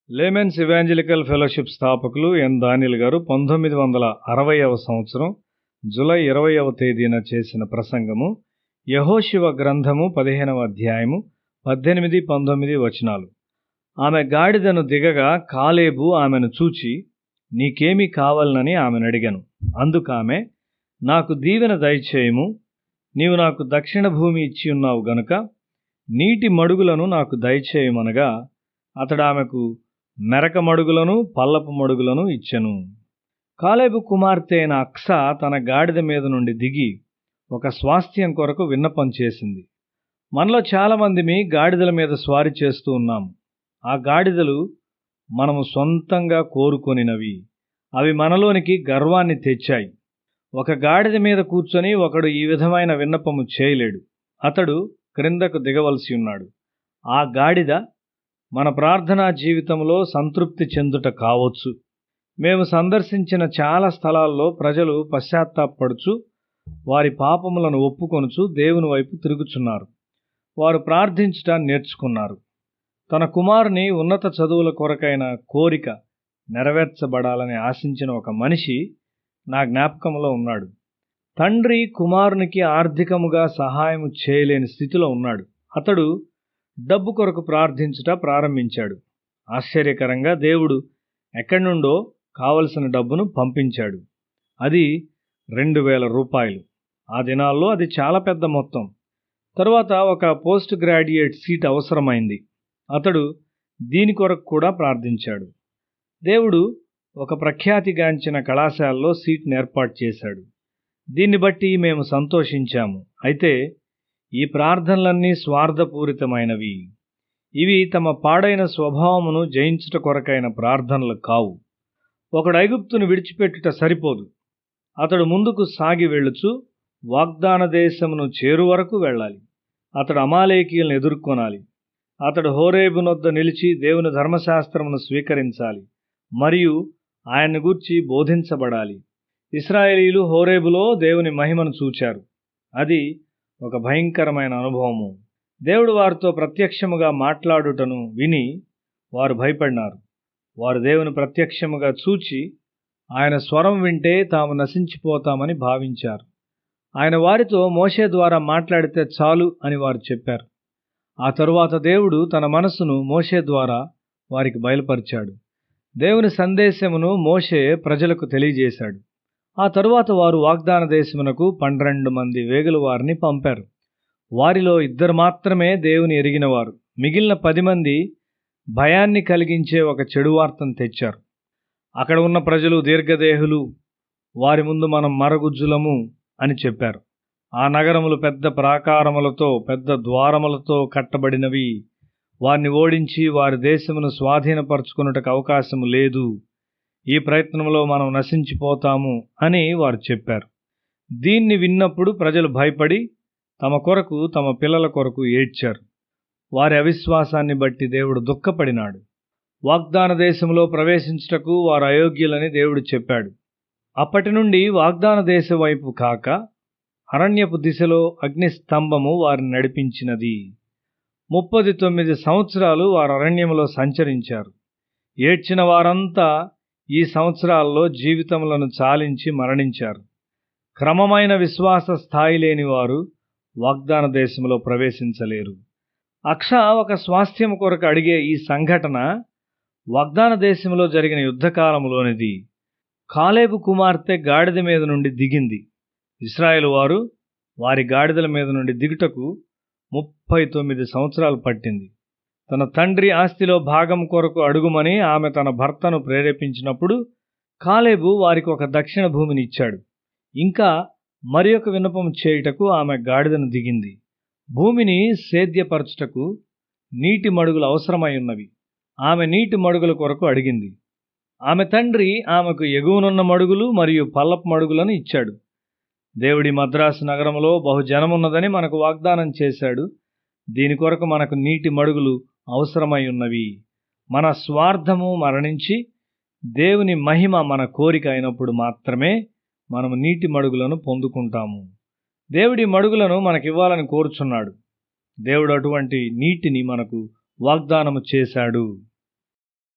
Laymen's evangelical fellowship స్థాపకులు ఎన్ దానియేల్ గారు 1960వ సంవత్సరం జూలై 20వ తేదీన చేసిన ప్రసంగము యెహోషువ గ్రంథము 15వ అధ్యాయము 18-19 వచనాలు. ఆమె గాడిదను దిగగా కాలేబు ఆమెను చూచి, నీకేమి కావాలనని ఆమెను అడిగాను. అందుకామె, నాకు దీవెన దయచేయము, నీవు నాకు దక్షిణ భూమి ఇచ్చి ఉన్నావు గనుక నీటి మడుగులను నాకు దయచేయమనగా అతడు ఆమెకు మెరక మడుగులను పల్లపు మడుగులను ఇచ్చెను. కాలేబు కుమార్తె అయిన అక్స తన గాడిద మీద నుండి దిగి ఒక స్వాస్థ్యం కొరకు విన్నపం చేసింది. మనలో చాలామంది గాడిదల మీద స్వారీ చేస్తూ ఉన్నాము. ఆ గాడిదలు మనము సొంతంగా కోరుకొనినవి. అవి మనలోనికి గర్వాన్ని తెచ్చాయి. ఒక గాడిద మీద కూర్చొని ఒకడు ఈ విధమైన విన్నపము చేయలేడు. అతడు క్రిందకు దిగవలసి ఉన్నాడు. ఆ గాడిద మన ప్రార్థనా జీవితంలో సంతృప్తి చెందుట కావచ్చు. మేము సందర్శించిన చాలా స్థలాల్లో ప్రజలు పశ్చాత్తాపడుచు వారి పాపములను ఒప్పుకొనుచు దేవుని వైపు తిరుగుచున్నారు. వారు ప్రార్థించుట నేర్చుకున్నారు. తన కుమారుని ఉన్నత చదువుల కొరకైన కోరిక నెరవేర్చబడాలని ఆశించిన ఒక మనిషి నా జ్ఞాపకంలో ఉన్నాడు. తండ్రి కుమారునికి ఆర్థికముగా సహాయం చేయలేని స్థితిలో ఉన్నాడు. అతడు డబ్బు కొరకు ప్రార్థించుట ప్రారంభించాడు. ఆశ్చర్యకరంగా దేవుడు ఎక్కడి నుండో కావలసిన డబ్బును పంపించాడు. అది 2000 రూపాయలు. ఆ దినాల్లో అది చాలా పెద్ద మొత్తం. తరువాత ఒక పోస్ట్ గ్రాడ్యుయేట్ సీట్ అవసరమైంది. అతడు దీని కొరకు కూడా ప్రార్థించాడు. దేవుడు ఒక ప్రఖ్యాతిగాంచిన కళాశాలలో సీట్ను ఏర్పాటు చేశాడు. దీన్ని బట్టి మేము సంతోషించాము. అయితే ఈ ప్రార్థనలన్నీ స్వార్థపూరితమైనవి. ఇవి తమ పాడైన స్వభావమును జయించుట కొరకైన ప్రార్థనలు కావు. ఒకడు ఐగుప్తును విడిచిపెట్టుట సరిపోదు. అతడు ముందుకు సాగి వెళ్ళుచు వాగ్దాన దేశమును చేరు వరకు వెళ్ళాలి. అతడు అమాలేకీయులను ఎదుర్కొనాలి. అతడు హోరేబు నొద్ద నిలిచి దేవుని ధర్మశాస్త్రమును స్వీకరించాలి మరియు ఆయన్ని గూర్చి బోధించబడాలి. ఇశ్రాయేలీయులు హోరేబులో దేవుని మహిమను చూచారు. అది ఒక భయంకరమైన అనుభవము. దేవుడు వారితో ప్రత్యక్షముగా మాట్లాడుటను విని వారు భయపడినారు. వారు దేవుని ప్రత్యక్షముగా చూచి ఆయన స్వరం వింటే తాము నశించిపోతామని భావించారు. ఆయన వారితో మోషే ద్వారా మాట్లాడితే చాలు అని వారు చెప్పారు. ఆ తరువాత దేవుడు తన మనసును మోషే ద్వారా వారికి బయలుపరిచాడు. దేవుని సందేశమును మోషే ప్రజలకు తెలియజేశాడు. ఆ తరువాత వారు వాగ్దాన దేశమునకు 12 మంది వేగుల వారిని పంపారు. వారిలో 2 మాత్రమే దేవుని ఎరిగినవారు. మిగిలిన 10 మంది భయాన్ని కలిగించే ఒక చెడు వార్తను తెచ్చారు. అక్కడ ఉన్న ప్రజలు దీర్ఘదేహులు, వారి ముందు మనం మరగుజ్జులము అని చెప్పారు. ఆ నగరములు పెద్ద ప్రాకారములతో పెద్ద ద్వారములతో కట్టబడినవి. వారిని ఓడించి వారి దేశమును స్వాధీనపరచుకున్నటకు అవకాశము లేదు. ఈ ప్రయత్నంలో మనం నశించిపోతాము అని వారు చెప్పారు. దీన్ని విన్నప్పుడు ప్రజలు భయపడి తమ కొరకు తమ పిల్లల కొరకు ఏడ్చారు. వారి అవిశ్వాసాన్ని బట్టి దేవుడు దుఃఖపడినాడు. వాగ్దాన దేశంలో ప్రవేశించుటకు వారు అయోగ్యులని దేవుడు చెప్పాడు. అప్పటి నుండి వాగ్దాన దేశ వైపు కాక అరణ్యపు దిశలో అగ్నిస్తంభము వారిని నడిపించినది. 39 సంవత్సరాలు వారు అరణ్యములో సంచరించారు. ఏడ్చిన వారంతా ఈ సంవత్సరాల్లో జీవితములను చాలించి మరణించారు. క్రమమైన విశ్వాస స్థాయి లేని వారు వాగ్దాన దేశంలో ప్రవేశించలేరు. అక్ష ఒక స్వాస్థ్యం కొరకు అడిగే ఈ సంఘటన వాగ్దాన దేశంలో జరిగిన యుద్ధకాలంలోనిది. కాలేబు కుమార్తె గాడిద మీద నుండి దిగింది. ఇశ్రాయేలు వారు వారి గాడిదల మీద నుండి దిగుటకు 39 సంవత్సరాలు పట్టింది. తన తండ్రి ఆస్తిలో భాగం కొరకు అడుగుమని ఆమె తన భర్తను ప్రేరేపించినప్పుడు కాలేబు వారికి ఒక దక్షిణ భూమిని ఇచ్చాడు. ఇంకా మరి ఒక విన్నపం చేయుటకు ఆమె గాడిదను దిగింది. భూమిని సేద్యపరచుటకు నీటి మడుగులు అవసరమై ఉన్నవి. ఆమె నీటి మడుగుల కొరకు అడిగింది. ఆమె తండ్రి ఆమెకు ఎగువనున్న మడుగులు మరియు పల్లపు మడుగులను ఇచ్చాడు. దేవుడి మద్రాసు నగరంలో బహుజనమున్నదని మనకు వాగ్దానం చేశాడు. దీని కొరకు మనకు నీటి మడుగులు అవసరమై ఉన్నవి. మన స్వార్థము మరణించి దేవుని మహిమ మన కోరిక అయినప్పుడు మాత్రమే మనము నీటి మడుగులను పొందుకుంటాము. దేవుడి మడుగులను మనకివ్వాలని కోరుచున్నాడు. దేవుడు అటువంటి నీటిని మనకు వాగ్దానము చేశాడు.